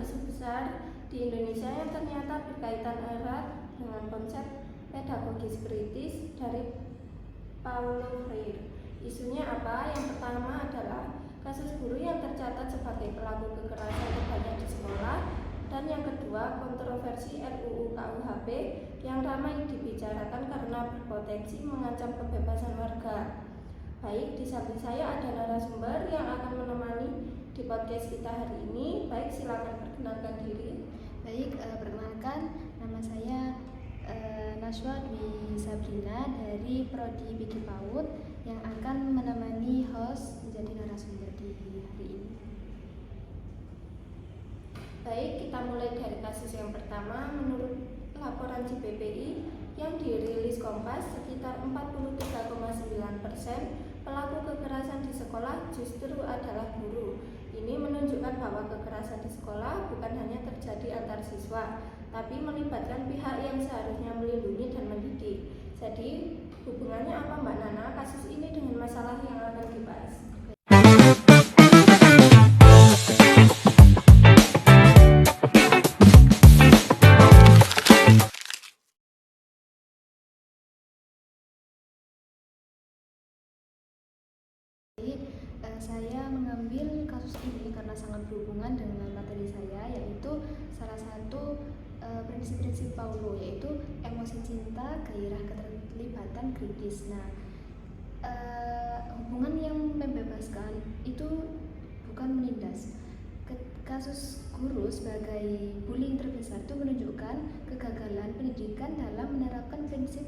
isu besar di Indonesia yang ternyata berkaitan erat dengan konsep pedagogis kritis dari Paulo Freire. Isunya apa? Yang pertama adalah kasus guru yang tercatat sebagai pelaku kekerasan terbanyak di sekolah, dan yang kedua kontroversi RUU KUHP yang ramai dibicarakan karena berpotensi mengancam kebebasan warga. Baik, di samping saya ada narasumber yang akan menemani di podcast kita hari ini. Baik, silakan perkenalkan diri. Baik, perkenalkan, nama saya Naswa Dwi Sabrina dari Prodi Bikin PAUD yang akan menemani host menjadi narasumber di hari ini. Baik, kita mulai dari kasus yang pertama. Menurut laporan CPPI yang dirilis Kompas, sekitar 43,9% pelaku kekerasan di sekolah justru adalah guru. Ini menunjukkan bahwa kekerasan di sekolah bukan hanya terjadi antar siswa, tapi melibatkan pihak yang seharusnya melindungi dan mendidik. Jadi, hubungannya apa Mbak Nana kasus ini dengan masalah yang akan dibahas? Saya mengambil kasus ini karena sangat berhubungan dengan materi saya, yaitu salah satu prinsip-prinsip Paulo, yaitu emosi cinta, gairah, keterlibatan kritis. Nah, hubungan yang membebaskan itu bukan menindas. Kasus guru sebagai bullying terbesar itu menunjukkan kegagalan pendidikan dalam menerapkan prinsip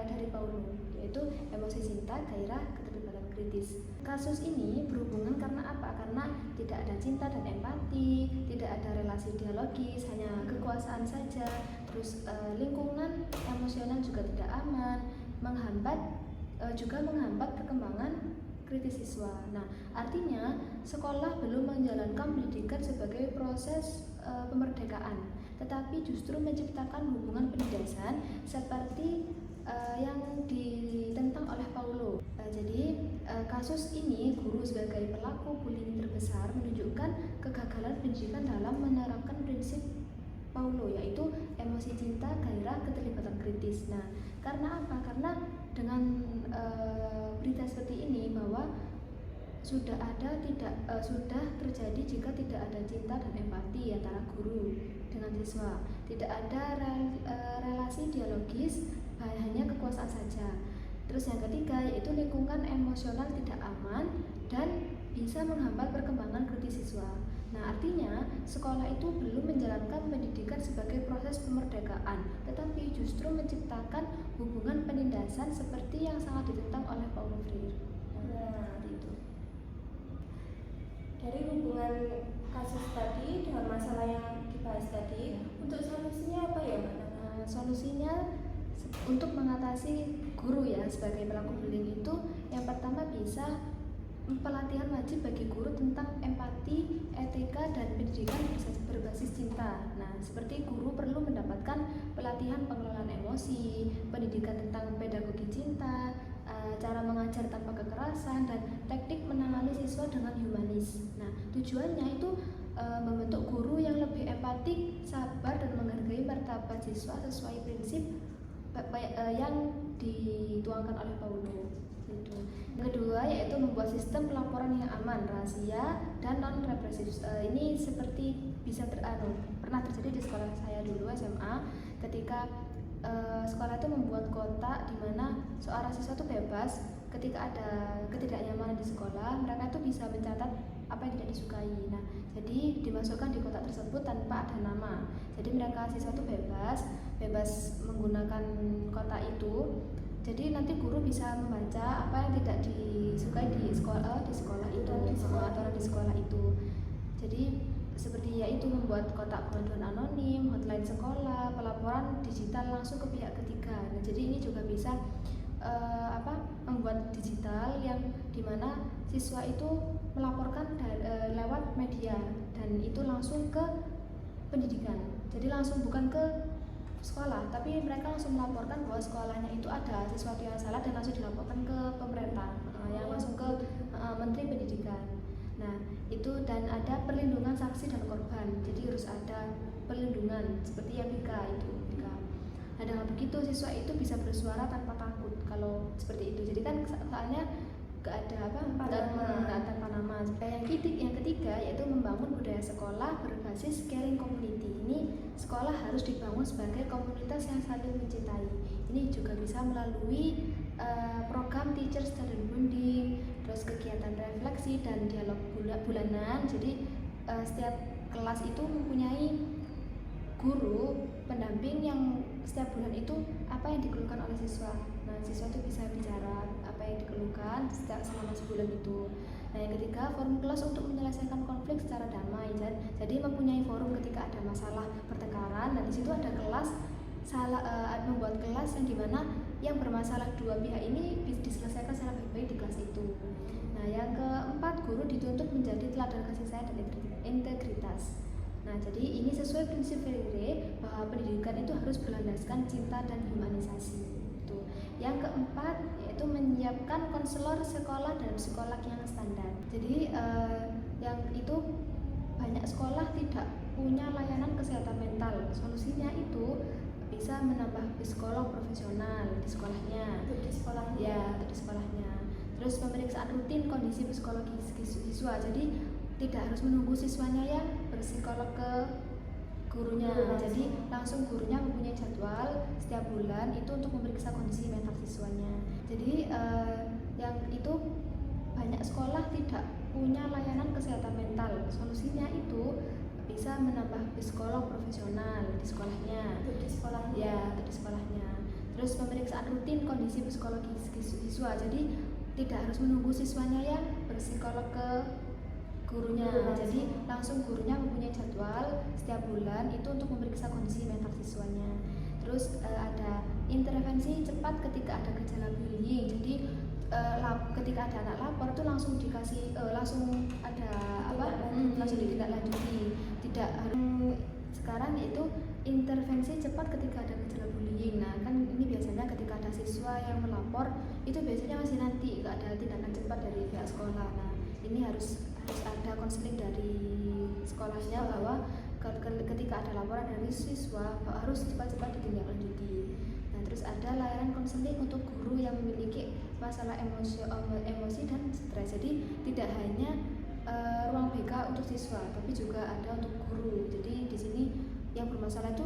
dari Paulo, yaitu emosi cinta, gairah, keterlibatan kritis. Kasus ini berhubungan karena apa? Karena tidak ada cinta dan empati, tidak ada relasi dialogis, hanya kekuasaan saja. Terus lingkungan emosional juga tidak aman, juga menghambat perkembangan kritis siswa. Nah, artinya sekolah belum menjalankan pendidikan sebagai proses pemerdekaan, tetapi justru menciptakan hubungan penindasan seperti yang ditentang oleh Paulo. Jadi kasus ini guru sebagai pelaku bullying terbesar menunjukkan kegagalan pendidikan dalam menerapkan prinsip Paulo, yaitu emosi cinta, gairah, keterlibatan kritis. Nah, karena apa? Karena dengan berita seperti ini bahwa sudah terjadi jika tidak ada cinta dan empati antara guru dengan siswa, tidak ada relasi dialogis, hanya kekuasaan saja. Terus yang ketiga yaitu lingkungan emosional tidak aman dan bisa menghambat perkembangan kritis siswa. Nah, artinya sekolah itu belum menjalankan pendidikan sebagai proses pemerdekaan, tetapi justru menciptakan hubungan penindasan seperti yang sangat ditentang oleh Paulo Freire. Nah, itu. Dari hubungan kasus tadi dengan masalah yang dibahas tadi, untuk solusinya apa ya Mbak Nana? Solusinya untuk mengatasi guru ya sebagai pelaku bullying itu, yang pertama bisa pelatihan wajib bagi guru tentang empati, etika, dan pendidikan berbasis cinta. Nah, seperti guru perlu mendapatkan pelatihan pengelolaan emosi, pendidikan tentang pedagogi cinta, cara mengajar tanpa kekerasan, dan teknik menangani siswa dengan humanis. Nah, tujuannya itu membentuk guru yang lebih empatik, sabar, dan menghargai martabat siswa sesuai prinsip yang dituangkan oleh Paulo. Yang kedua yaitu membuat sistem pelaporan yang aman, rahasia, dan non represif. Ini seperti pernah terjadi di sekolah saya dulu SMA, ketika sekolah itu membuat kotak di mana seorang siswa itu bebas ketika ada ketidaknyamanan di sekolah, mereka itu bisa mencatat apa yang tidak disukai. Nah, jadi dimasukkan di kotak tersebut tanpa ada nama. Jadi mereka siswa itu bebas menggunakan kotak itu. Jadi nanti guru bisa membaca apa yang tidak disukai di sekolah itu, aturan di sekolah itu. Jadi seperti yaitu membuat kotak pengaduan anonim, hotline sekolah, pelaporan digital langsung ke pihak ketiga. Nah, jadi ini juga bisa membuat digital yang dimana siswa itu melaporkan lewat media dan itu langsung ke pendidikan. Jadi langsung bukan ke sekolah, tapi mereka langsung melaporkan bahwa sekolahnya itu ada sesuatu yang salah dan langsung dilaporkan ke pemerintah, yang langsung ke Menteri Pendidikan. Nah, itu dan ada perlindungan saksi dan korban. Jadi harus ada perlindungan seperti yang BK itu. BK. Nah, dengan begitu siswa itu bisa bersuara tanpa takut kalau seperti itu. Jadi kan soalnya nggak ada tanpa nama. Yang ketiga yaitu membangun budaya sekolah berbasis caring community. Ini sekolah harus dibangun sebagai komunitas yang saling mencintai. Ini juga bisa melalui program teacher student bonding, terus kegiatan refleksi dan dialog bulanan. Jadi setiap kelas itu mempunyai guru pendamping yang setiap bulan itu apa yang dikeluhkan oleh siswa. Nah, siswa itu bisa bicara apa yang dikeluhkan selama sebulan itu. Nah, yang ketiga, forum kelas untuk menyelesaikan konflik secara damai. Jadi mempunyai forum ketika ada masalah pertengkaran, dan di situ ada kelas membuat kelas yang dimana yang bermasalah dua pihak ini bisa diselesaikan secara baik-baik di kelas itu. Nah, yang keempat, guru dituntut menjadi teladan kasih sayang dan integritas. Nah, jadi ini sesuai prinsip Freire bahwa pendidikan itu harus berlandaskan cinta dan humanisasi. Itu. Yang keempat yaitu menyiapkan konselor sekolah dan psikolog yang standar. Jadi yang itu banyak sekolah tidak punya layanan kesehatan mental. Solusinya itu bisa menambah psikolog profesional di sekolahnya. Untuk di sekolahnya. Ya, untuk di sekolahnya. Terus pemeriksaan rutin kondisi psikologis siswa. Jadi tidak harus menunggu siswanya yang berpsikolog ke gurunya. Jadi langsung gurunya mempunyai jadwal setiap bulan itu untuk memeriksa kondisi mental siswanya. Jadi yang itu banyak sekolah tidak punya layanan kesehatan mental. Solusinya itu bisa menambah psikolog profesional di sekolahnya. Untuk di sekolahnya. Ya, untuk di sekolahnya. Terus pemeriksaan rutin kondisi psikologis siswa. Jadi tidak harus menunggu siswanya yang berpsikolog ke gurunya. Jadi langsung gurunya mempunyai jadwal setiap bulan itu untuk memeriksa kondisi mental siswanya. Terus ada intervensi cepat ketika ada gejala bullying. Jadi ketika ada anak lapor itu langsung dikasih langsung ada langsung ditindaklanjuti. Tidak harus sekarang yaitu intervensi cepat ketika ada gejala bullying. Nah, kan ini biasanya ketika ada siswa yang melapor itu biasanya masih nanti nggak ada tindakan cepat dari pihak sekolah. Nah, ini harus ada konseling dari sekolahnya bahwa ketika ada laporan dari siswa harus cepat-cepat ditindaklanjuti. Nah, terus ada layanan konseling untuk guru yang memiliki masalah emosi dan stres. Jadi tidak hanya ruang BK untuk siswa, tapi juga ada untuk guru. Jadi di sini yang bermasalah itu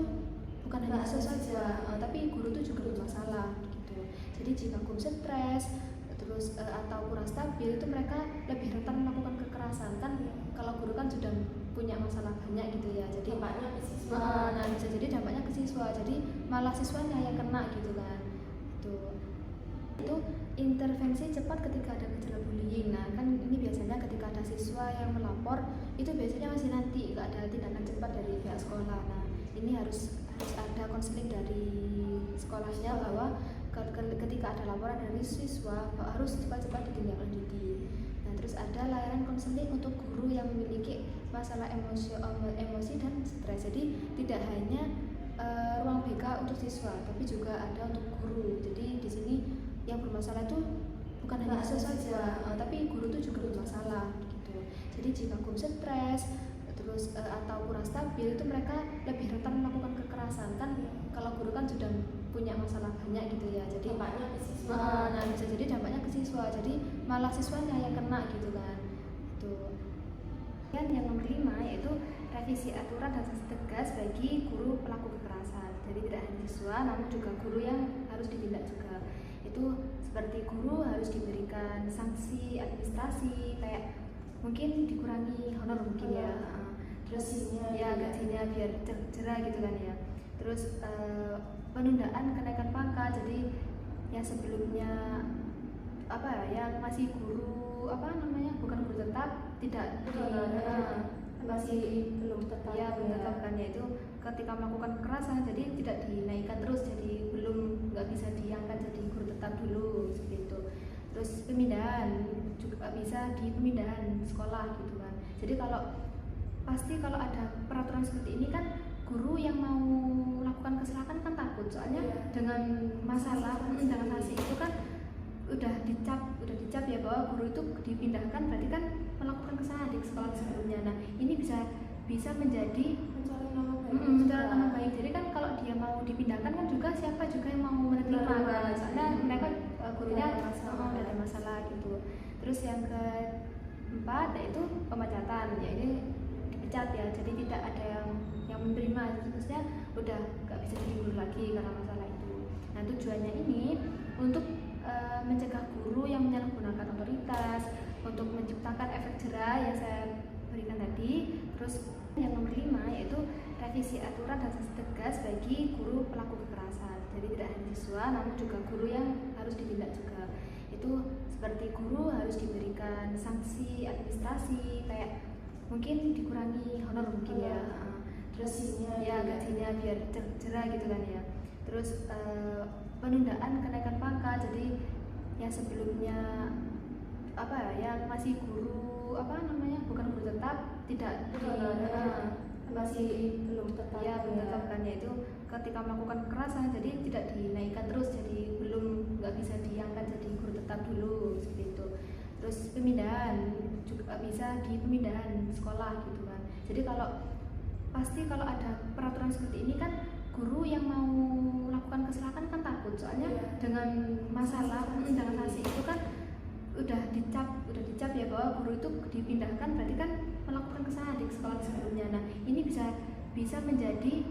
bukan hanya siswa saja, tapi guru itu juga bermasalah gitu. Jadi jika guru stres terus atau kurang stabil itu mereka lebih rentan melakukan kekerasan. Kan kalau guru kan sudah punya masalah banyak gitu ya, jadi dampaknya ke siswa. nah bisa jadi dampaknya ke siswa, jadi malah siswanya yang kena gitu kan. Itu intervensi cepat ketika ada gejala bullying. Nah, kan ini biasanya ketika ada siswa yang melapor itu biasanya masih nanti nggak ada tindakan cepat dari pihak sekolah. Nah, ini harus ada konseling dari sekolahnya bahwa ketika ada laporan dari siswa harus cepat-cepat ditindaklanjuti. Nah, terus ada layanan konseling untuk guru yang memiliki masalah emosi dan stres. Jadi tidak hanya ruang BK untuk siswa, tapi juga ada untuk guru. Jadi di sini yang bermasalah itu bukan hanya siswa saja, tapi guru itu juga bermasalah gitu. Jadi jika guru stres terus atau kurang stabil itu mereka lebih rentan melakukan kekerasan. Kan kalau guru kan sudah punya masalah banyak gitu ya, jadi dampaknya ke siswa. nah bisa jadi dampaknya ke siswa, jadi malah siswanya yang kena gitu kan. Dan yang nomor 5 yaitu revisi aturan dan sanksi tegas bagi guru pelaku kekerasan. Jadi tidak hanya siswa namun juga guru yang harus ditindak juga. Itu seperti guru harus diberikan sanksi administrasi kayak mungkin dikurangi honor mungkin ya. Terus gajinya biar cerah gitu kan ya. Terus penundaan kenaikan pangkat. Jadi yang sebelumnya yang masih guru bukan guru tetap tidak masih belum tetap. Ya, belum tetap kan, yaitu ketika melakukan kekerasan jadi tidak dinaikkan terus, jadi nggak bisa diangkat jadi guru tetap dulu seperti itu. Terus pemindahan juga bisa di pemindahan sekolah gitu kan. Jadi pasti kalau ada peraturan seperti ini kan guru yang mau melakukan kesalahan kan takut, soalnya dengan masalah dengan sanksi itu kan udah dicap ya bahwa guru itu dipindahkan, berarti kan melakukan kesalahan di sekolah sebelumnya. Nah ini bisa menjadi mencari nama baik. Jadi kan kalau dia mau dipindahkan kan juga siapa juga yang mau menerima kan, soalnya mereka gurunya udah ada masalah gitu. Terus yang keempat yaitu pemecatan, ya ini dipecat ya, jadi tidak ada yang menerima, terusnya udah nggak bisa jadi guru lagi karena masalah itu. Nah tujuannya ini untuk mencegah guru yang menyalahgunakan otoritas, untuk menciptakan efek jera yang saya berikan tadi. Terus yang nomor 5 yaitu revisi aturan dan sanksi tegas bagi guru pelaku kekerasan. Jadi tidak hanya siswa, namun juga guru yang harus ditindak juga. Itu seperti guru harus diberikan sanksi administrasi, kayak mungkin dikurangi honor mungkin ya. Terus ya gajinya biar jera gitu kan ya. Terus penundaan kenaikan pangkat, jadi yang sebelumnya yang masih guru bukan guru tetap tidak masih belum tetap belum tetap kan, yaitu ketika melakukan kekerasan jadi tidak dinaikkan terus, jadi nggak bisa diangkat jadi guru tetap dulu seperti itu. Terus pemindahan juga bisa di pemindahan sekolah gitu kan. Jadi kalau ada peraturan seperti ini kan guru yang mau melakukan kesalahan kan takut, soalnya dengan masalah dengan sanksi itu kan udah dicap ya bahwa guru itu dipindahkan berarti kan melakukan kesalahan di sekolah sebelumnya. Nah ini bisa menjadi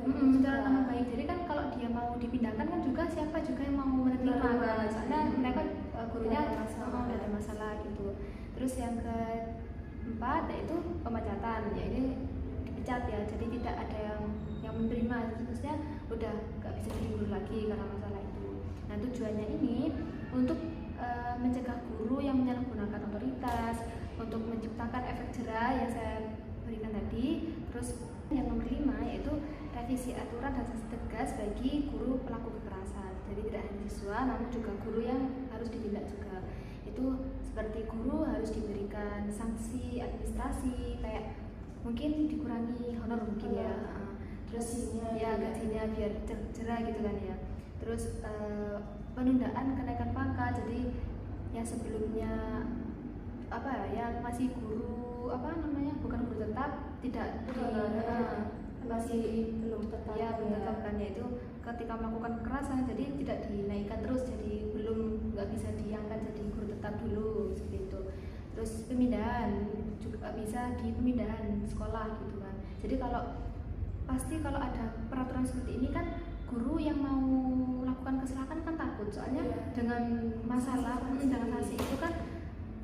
mencari nama baik. Jadi kan kalau dia mau dipindahkan kan juga siapa juga yang mau menerima kan, soalnya mereka gurunya udah ada masalah gitu. Terus yang keempat yaitu pemecatan, ya ini dipecat ya, jadi tidak ada yang menerima, terusnya udah nggak bisa jadi guru lagi karena masalah itu. Nah tujuannya ini untuk mencegah guru yang menyalahgunakan otoritas, untuk menciptakan efek jera yang saya berikan tadi. Terus yang nomor 5 yaitu revisi aturan dan sanksi tegas bagi guru pelaku kekerasan. Jadi tidak hanya siswa, namun juga guru yang harus ditindak juga. Itu seperti guru harus diberikan sanksi administrasi, kayak mungkin dikurangi honor mungkin ya. Terus ya gajinya biar jera gitu kan ya. Terus penundaan kenaikan pangkat, jadi yang sebelumnya yang masih guru bukan guru tetap tidak masih belum tetap belum tetap kan, yaitu ketika melakukan kekerasan jadi tidak dinaikkan terus, jadi nggak bisa diangkat jadi guru tetap dulu seperti itu. Terus pemindahan juga bisa di pemindahan sekolah gitu kan. Jadi kalau ada peraturan seperti ini kan guru yang mau melakukan kesalahan kan takut, soalnya dengan masalah dengan sanksi itu kan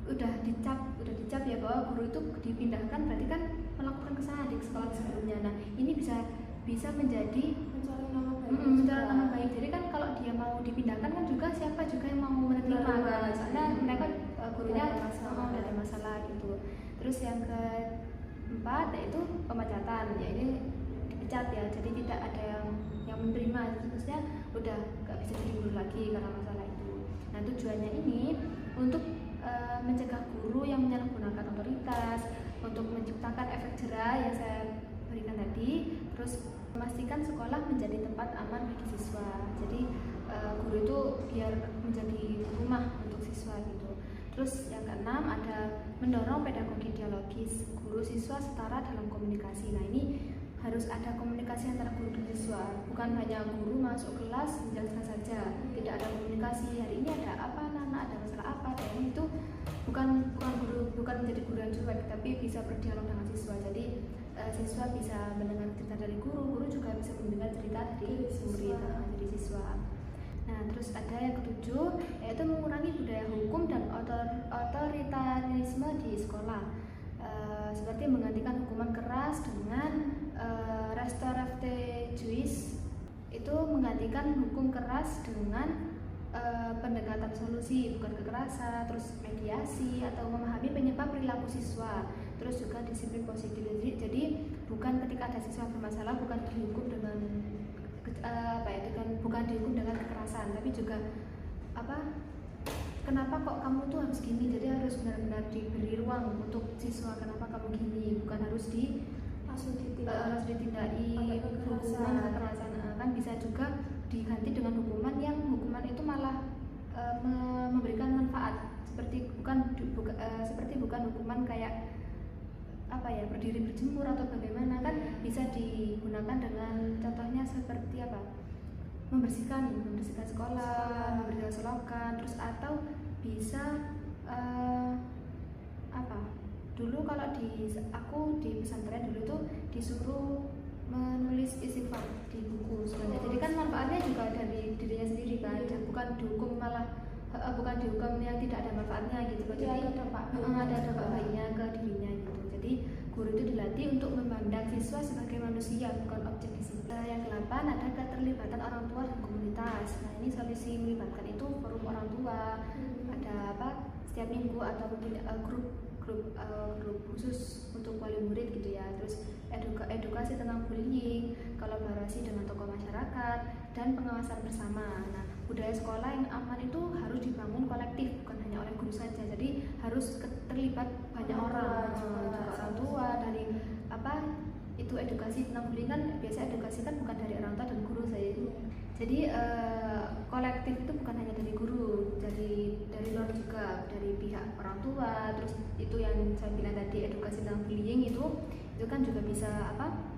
udah dicap ya bahwa guru itu dipindahkan berarti kan melakukan kesalahan di sekolah sebelumnya. Nah ini bisa menjadi mencari nama baik. Jadi kan kalau dia mau dipindahkan kan juga siapa juga yang mau menerima kan, soalnya mereka gurunya udah ada masalah gitu. Terus yang keempat yaitu pemecatan, ya ini dipecat ya, jadi tidak ada yang menerima, terusnya udah nggak bisa jadi guru lagi karena masalah itu. Nah tujuannya ini untuk mencegah guru yang menyalahgunakan otoritas, untuk menciptakan efek jera yang saya berikan tadi. Terus memastikan sekolah menjadi tempat aman bagi siswa, jadi guru itu biar menjadi rumah untuk siswa gitu. Terus yang keenam ada mendorong pedagogi dialogis, guru siswa setara dalam komunikasi. Nah ini harus ada komunikasi antara guru dan siswa, bukan hanya guru masuk kelas menjelaskan saja, tidak ada komunikasi. Hari ini ada apa anak-anak, ada masalah apa, dan itu bukan menjadi guru yang cuek, tapi bisa berdialog dengan siswa. Jadi siswa bisa mendengar cerita dari guru juga bisa mendengar cerita dari murid, dari siswa. Nah terus ada yang ketujuh yaitu mengurangi budaya hukum dan otoritarisme di sekolah, seperti menggantikan hukuman keras dengan restoratif justice, itu menggantikan hukum keras dengan pendekatan solusi bukan kekerasan, terus mediasi atau memahami penyebab perilaku siswa, terus juga disiplin positif. Jadi bukan ketika ada siswa bermasalah bukan dihukum dengan bukan dihukum dengan kekerasan, tapi juga kenapa kok kamu tuh harus gini, jadi harus benar-benar diberi ruang untuk siswa kenapa kamu gini, bukan harus langsung ditindaki hukuman kekerasan. Kan bisa juga diganti dengan hukuman itu malah memberikan manfaat, seperti bukan hukuman kayak apa ya, berdiri berjemur atau bagaimana, kan bisa digunakan dengan contohnya seperti apa, membersihkan sekolah, membersihkan selokan, terus atau bisa apa, dulu kalau aku di pesantren dulu tuh disuruh menulis istighfar di buku sebanyak. Jadi kan manfaatnya juga dari dirinya sendiri kan, bukan dihukum malah bukan dihukum yang tidak ada manfaatnya gitu loh. Jadi ada dampak baiknya ke dirinya gitu. Jadi guru itu dilatih untuk memandang siswa sebagai manusia, bukan objek disiplin. Yang ke-8 ada keterlibatan orang tua dan komunitas. Nah, ini solusi melibatkan itu forum orang tua, ada apa, setiap minggu atau mungkin grup khusus untuk wali murid gitu ya. Terus edukasi tentang bullying, kolaborasi dengan tokoh masyarakat, dan pengawasan bersama. Nah, budaya sekolah yang aman itu harus dibangun kolektif, bukan hanya oleh guru saja. Jadi harus terlibat banyak orang, juga orang tua, dari apa itu edukasi tentang bullying kan biasa edukasi kan bukan dari orang tua dan guru saya. Jadi kolektif itu bukan hanya dari guru, dari luar juga, dari pihak orang tua. Terus itu yang saya bilang tadi, edukasi tentang bullying itu kan juga bisa apa,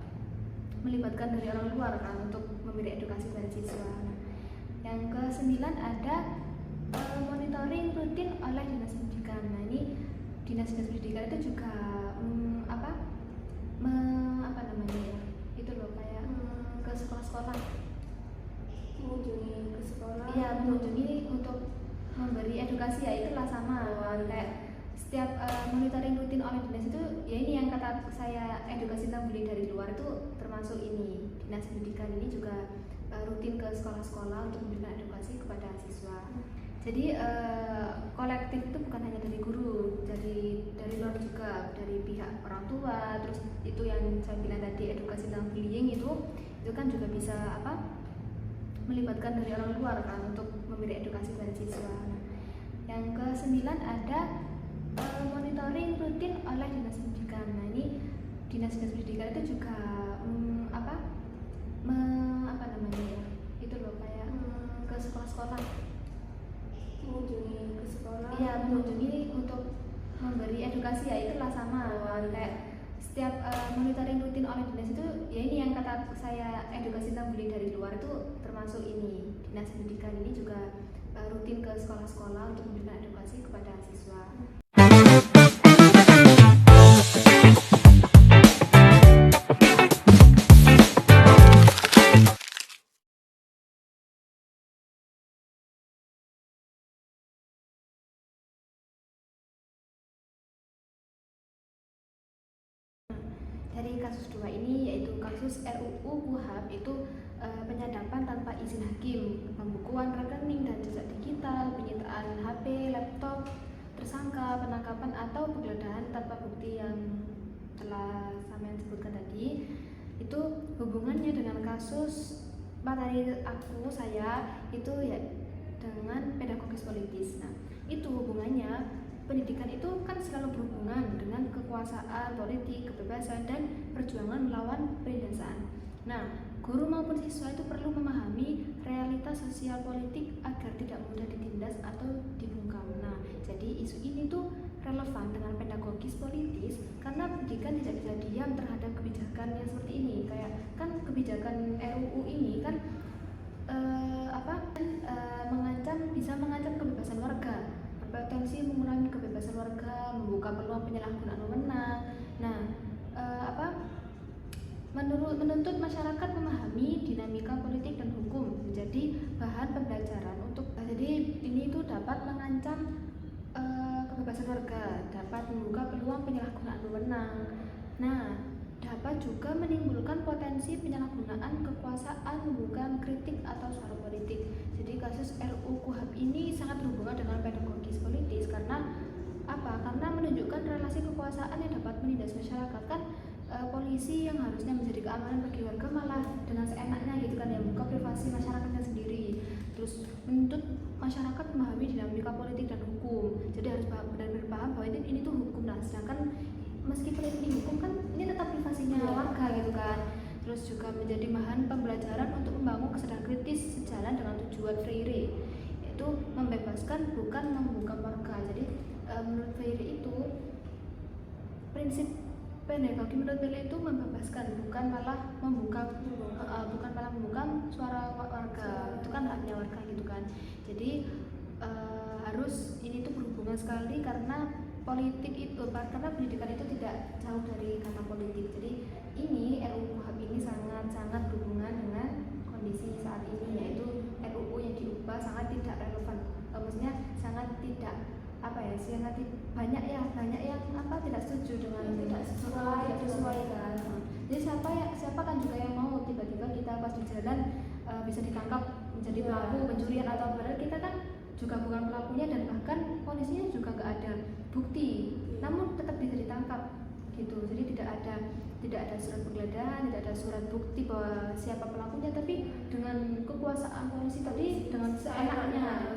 melibatkan dari orang luar kan untuk memberi edukasi pada siswa. Yang ke-9 ada monitoring rutin oleh dinas pendidikan. Nah, ini dinas pendidikan itu juga apa namanya ya, itu loh kayak ke sekolah-sekolah, mengunjungi ke sekolah. Iya, mengunjungi untuk memberi edukasi ya, itulah sama kayak setiap monitoring rutin oleh dinas itu ya, ini yang kata saya edukasi tentang bullying dari luar itu termasuk ini. Dinas pendidikan ini juga rutin ke sekolah-sekolah untuk memberikan edukasi kepada siswa. Jadi kolektif itu bukan hanya dari guru, dari luar juga, dari pihak orang tua. Terus itu yang saya bilang tadi, edukasi tentang bullying itu kan juga bisa apa, melibatkan dari orang luar kan untuk memberi edukasi pada siswa. Yang ke-9 ada monitoring rutin oleh dinas pendidikan. Nah, ini dinas pendidikan itu juga apa namanya ya, itu loh kayak ke sekolah-sekolah, mengunjungi ke sekolah. Iya, mengunjungi untuk memberi edukasi ya, itulah sama kayak setiap monitoring rutin oleh dinas itu ya, ini yang kata saya edukasi tentang bullying dari luar itu termasuk ini. Dinas pendidikan ini juga rutin ke sekolah-sekolah untuk memberikan edukasi kepada siswa. Dari kasus 2 ini, yaitu kasus RUU KUHP, itu penyadapan tanpa izin hakim, pembukuan rekening dan jejak digital, penyitaan HP, laptop tersangka, penangkapan atau penggeledahan tanpa bukti yang telah saya sebutkan tadi. Itu hubungannya dengan kasus materi saya itu ya dengan pedagogis politis. Nah, itu hubungannya. Pendidikan itu kan selalu berhubungan dengan kekuasaan, politik, kebebasan, dan perjuangan melawan penindasan. Nah, guru maupun siswa itu perlu memahami realitas sosial politik agar tidak mudah ditindas atau dibungkam. Nah, jadi isu ini tuh relevan dengan pedagogis politis karena pendidikan tidak bisa diam terhadap kebijakan yang seperti ini. Kayak kan kebijakan RUU ini kan bisa mengancam kebebasan warga, berpotensi mengurangi kebebasan warga, membuka peluang penyalahgunaan wewenang. Nah, menuntut masyarakat memahami dinamika politik dan hukum menjadi bahan pembelajaran untuk. Jadi ini itu dapat mengancam kebebasan warga, dapat membuka peluang penyalahgunaan wewenang. Nah, dapat juga menimbulkan potensi penyalahgunaan kekuasaan, membuka kritik atau suara politik. Jadi kasus RUU KUHP ini sangat berhubungan dengan pedagogis politis karena apa? Karena menunjukkan relasi kekuasaan yang dapat menindas masyarakat. Kan polisi yang harusnya menjadi keamanan bagi warga malah dengan seenaknya gitu kan, yang membuka privasi masyarakatnya sendiri. Terus menuntut masyarakat memahami dinamika politik dan hukum. Jadi harus benar-benar paham bahwa ini tuh hukum. Nah, sedangkan meskipun ini hukum kan ini tetap privasinya warga gitu kan. Terus juga menjadi bahan pembelajaran untuk membangun kesadaran kritis sejalan dengan tujuan Freire, itu membebaskan, bukan membungkam warga. Jadi menurut Freire itu prinsip pedagogi menurut Freire itu membebaskan, bukan malah membungkam, bukan malah membungkam suara warga. Itu kan haknya warga gitu kan. Jadi harus ini tuh berhubungan sekali karena politik itu, karena pendidikan itu tidak jauh dari kata politik. Jadi ini RUU KUHP ini sangat berhubungan dengan kondisi saat ini, yaitu RUU yang diubah sangat tidak relevan, maksudnya sangat tidak banyak yang tidak setuju dengan tidak sesuai kan. Jadi siapa kan juga yang mau tiba-tiba kita pas di jalan bisa ditangkap menjadi pelaku pencurian, atau padahal kita kan juga bukan pelakunya dan bahkan polisinya juga nggak ada bukti, namun tetap bisa ditangkap gitu. Jadi tidak ada surat penggeledahan, tidak ada surat bukti bahwa siapa pelakunya, tapi dengan kekuasaan polisi tadi, dengan seenaknya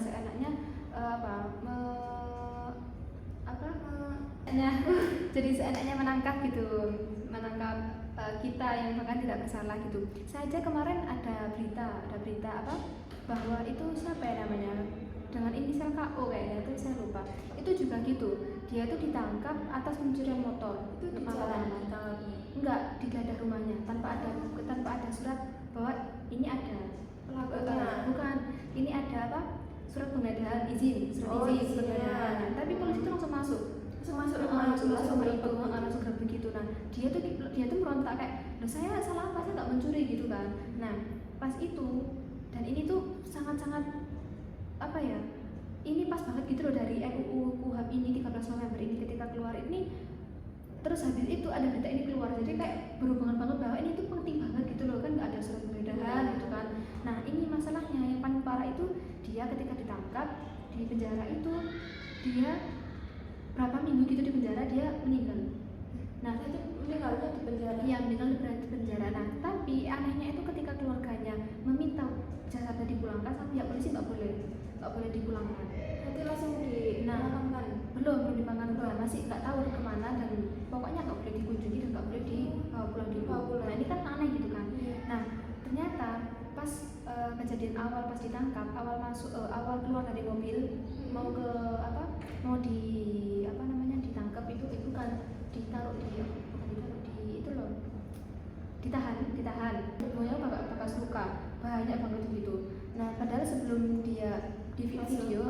jadi seenaknya menangkap kita yang bahkan tidak bersalah gitu. Saja kemarin ada berita bahwa itu siapa ya namanya, dengan inisial KO kayaknya, itu saya lupa. Itu juga gitu, dia itu ditangkap atas pencurian motor. Itu di jalan enggak, di daerah rumahnya, tanpa ada surat bahwa ini ada pelakunya. Bukan, ini ada surat penggeledahan, izin penggeledahan. Tapi polisi itu langsung masuk begitu. Nah dia tuh merontak kayak, loh saya salah apa, saya nggak mencuri gitu kan. Nah pas itu, dan ini tuh sangat ini pas banget gitu loh, dari RUU KUHP ini 13 November ini ketika keluar ini, terus habis itu ada berita ini keluar, jadi kayak berhubungan banget bahwa ini tuh penting banget gitu loh kan, nggak ada surat penggeledahan gitu kan. Nah ini masalahnya yang paling parah itu, dia ketika ditangkap di penjara itu, dia berapa minggu gitu di penjara, dia meninggal. Nah itu meninggalnya di penjara. Iya, meninggal di penjara. Nah tapi anehnya itu ketika keluarganya meminta jasadnya dipulangkan, sama pihak polisi nggak boleh dipulangkan. Nanti langsung dimakamkan. Belum dimakamkan, masih nggak tahu kemana, dan pokoknya nggak boleh dikunjungi dan nggak boleh dibawa pulang. Nah ini kan aneh gitu kan. Nah ternyata pas kejadian awal, pas ditangkap, awal keluar dari mobil mau ke ditangkap itu kan ditaruh di itu loh, ditahan semuanya bekas luka banyak banget gitu. Nah padahal sebelum dia di video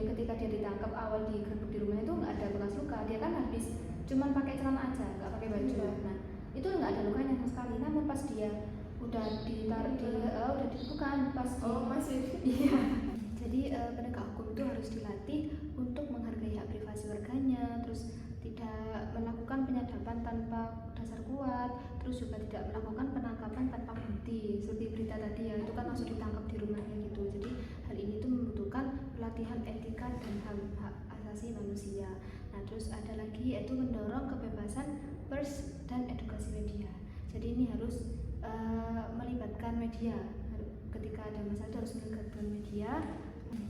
ketika dia ditangkap awal digerebek di rumah itu nggak ada bekas luka, dia kan habis cuman pakai celana aja, nggak pakai baju. Nah itu nggak ada lukanya sama sekali. Namun pas dia udah masih iya. Jadi penegak hukum itu harus dilatih untuk menghargai hak privasi warganya, terus tidak melakukan penyadapan tanpa dasar kuat, terus juga tidak melakukan penangkapan tanpa bukti seperti berita tadi ya, itu kan langsung ditangkap di rumahnya gitu. Jadi hal ini tuh membutuhkan pelatihan etika dan hak asasi manusia. Nah terus ada lagi yaitu mendorong kebebasan pers dan edukasi media. Jadi ini harus melibatkan media, ketika ada masalah itu harus melibatkan media.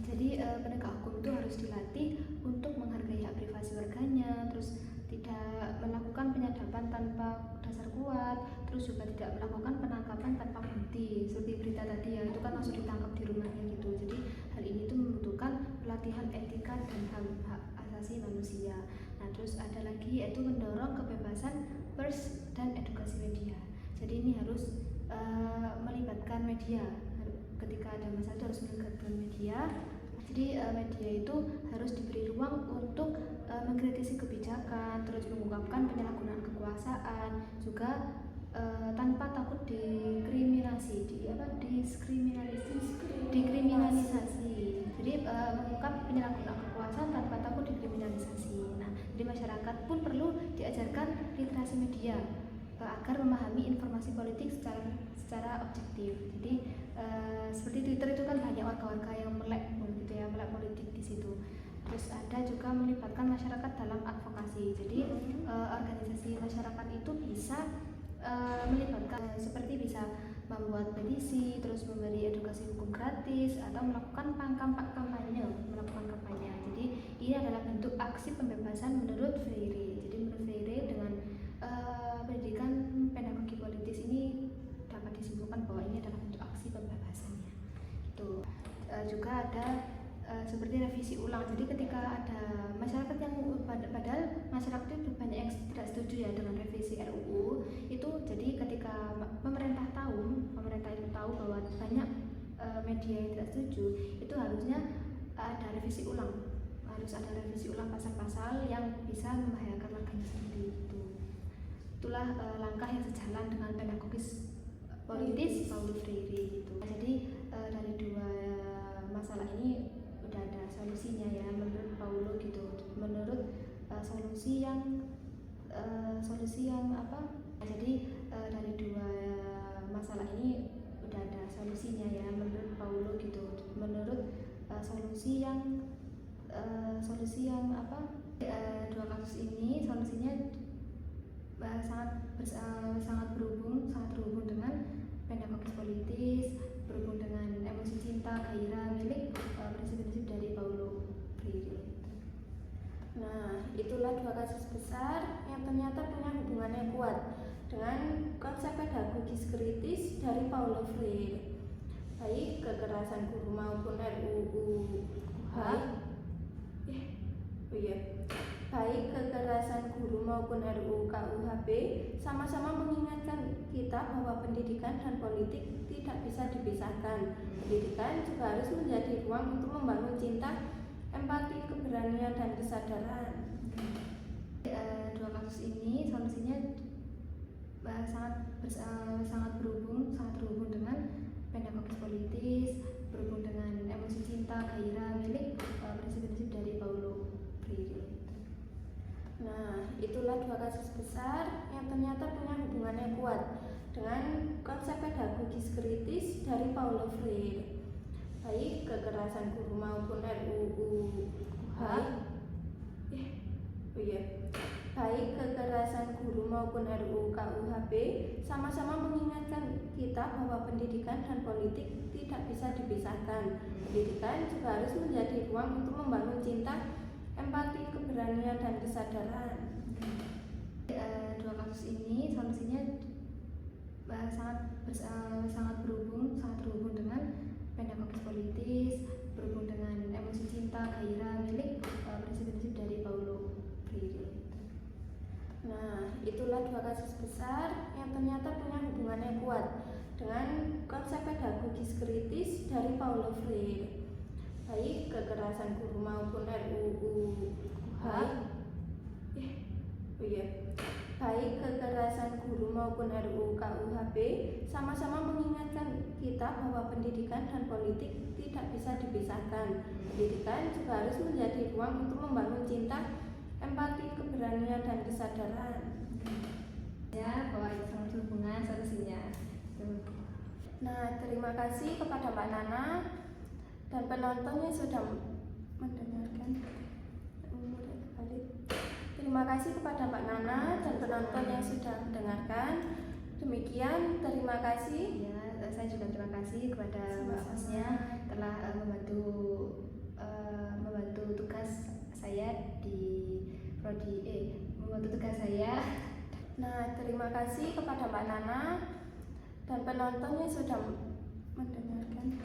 Jadi penegak hukum itu harus dilatih untuk menghargai hak privasi warganya, terus tidak melakukan penyadapan tanpa dasar kuat, terus juga tidak melakukan penangkapan tanpa bukti seperti berita tadi ya, itu kan langsung ditangkap di rumahnya gitu. Jadi hal ini tuh membutuhkan pelatihan etika dan hak asasi manusia. Nah terus ada lagi yaitu mendorong kebebasan pers dan edukasi media. Jadi ini harus melibatkan media, ketika ada masalah itu harus melibatkan media. Jadi media itu harus diberi ruang untuk mengkritisi kebijakan, terus mengungkapkan penyalahgunaan kekuasaan, juga tanpa takut dikriminalisasi. Jadi mengungkap penyalahgunaan kekuasaan tanpa takut dikriminalisasi. Nah, jadi masyarakat pun perlu diajarkan literasi media agar memahami informasi politik secara objektif. Jadi seperti Twitter itu kan banyak warga-warga yang melek gitu ya, melek politik di situ. Terus ada juga melibatkan masyarakat dalam advokasi. Jadi organisasi masyarakat itu bisa melibatkan, seperti bisa membuat petisi, terus memberi edukasi hukum gratis, atau melakukan kampanye. Jadi ini adalah bentuk aksi pembebasan menurut Freire. Jadi menurut Freire dengan pendidikan pedagogi politis ini dapat disimpulkan bahwa ini adalah bentuk aksi pembebasannya. Itu juga ada seperti revisi ulang. Jadi ketika ada masyarakat yang padahal masyarakat itu banyak yang tidak setuju ya dengan revisi RUU itu, jadi ketika pemerintah itu tahu bahwa banyak media yang tidak setuju, itu harusnya ada revisi ulang, harus ada revisi ulang pasal-pasal yang bisa membahayakan warganya seperti itu. Itulah langkah yang sejalan dengan pedagogis politis Paulo Freire gitu. Jadi dari dua masalah ini udah ada solusinya ya menurut Paulo gitu. Menurut solusi yang apa? Jadi dari dua masalah ini udah ada solusinya ya menurut Paulo gitu. Menurut solusi yang apa? Dua kasus ini solusinya sangat berhubung dengan pedagogis politis, berhubung dengan emosi cinta, gairah milik prinsip-prinsip dari Paulo Freire. Nah, itulah dua kasus besar yang ternyata punya hubungan yang kuat dengan konsep pedagogis kritis dari Paulo Freire. Baik kekerasan guru maupun baik kekerasan guru maupun RUU KUHP sama-sama mengingatkan kita bahwa pendidikan dan politik tidak bisa dipisahkan. Pendidikan juga harus menjadi ruang untuk membangun cinta, empati, keberanian, dan kesadaran. Dua kasus ini solusinya sangat berhubung dengan pedagogis politis, berhubung dengan emosi cinta, gairah milik prinsip-prinsip dari Paulo Freire. Nah, itulah dua kasus besar yang ternyata punya hubungan yang kuat dengan konsep pedagogis kritis dari Paulo Freire. Baik kekerasan guru maupun baik kekerasan guru maupun RUU KUHP sama-sama mengingatkan kita bahwa pendidikan dan politik tidak bisa dipisahkan. Pendidikan juga harus menjadi ruang untuk membangun cinta, empati, keberanian, dan kesadaran. Dua kasus ini solusinya sangat berhubung dengan pedagogis politis, berhubung dengan emosi cinta, gairah milik prinsip-prinsip dari Paulo Freire. Nah, itulah dua kasus besar yang ternyata punya hubungan yang kuat dengan konsep pedagogis kritis dari Paulo Freire. Baik kekerasan guru maupun baik kekerasan guru maupun RUU KUHP sama-sama mengingatkan kita bahwa pendidikan dan politik tidak bisa dipisahkan. Pendidikan juga harus menjadi ruang untuk membangun cinta, empati, keberanian, dan kesadaran. Ya, bahwa itu sangat hubungan solusinya. Nah, terima kasih kepada Mbak Nana dan penonton yang sudah mendengarkan. Terima kasih kepada Mbak Nana dan penonton yang sudah mendengarkan. Demikian, terima kasih. Ya, saya juga terima kasih kepada Mbak Hostnya telah membantu tugas saya di prodi membantu tugas saya. Nah, terima kasih kepada Mbak Nana dan penonton yang sudah mendengarkan.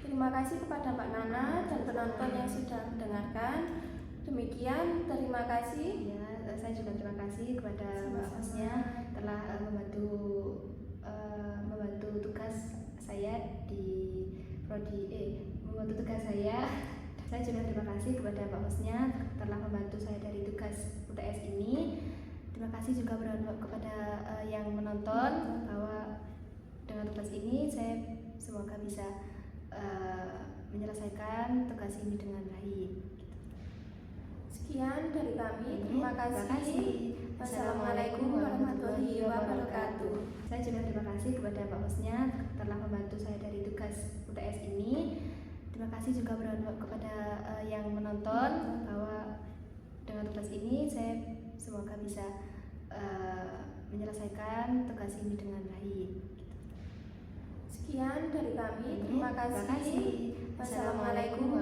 Terima kasih kepada Mbak Nana dan penonton yang sudah mendengarkan. Demikian, terima kasih. Ya, saya juga terima kasih kepada Mbak Hostnya telah membantu tugas saya di prodi membantu tugas saya. Saya juga terima kasih kepada Mbak Hostnya telah membantu saya dari tugas UTS ini. Terima kasih juga kepada yang menonton bahwa dengan tugas ini saya semoga bisa menyelesaikan tugas ini dengan baik. Sekian dari kami. Terima kasih. Wassalamualaikum warahmatullahi wabarakatuh. Saya juga terima kasih kepada Mbak Hostnya telah membantu saya dari tugas UTS ini. Terima kasih juga kepada yang menonton bahwa dengan tugas ini saya semoga bisa menyelesaikan tugas ini dengan baik. Sekian dari kami. Terima kasih. Wassalamualaikum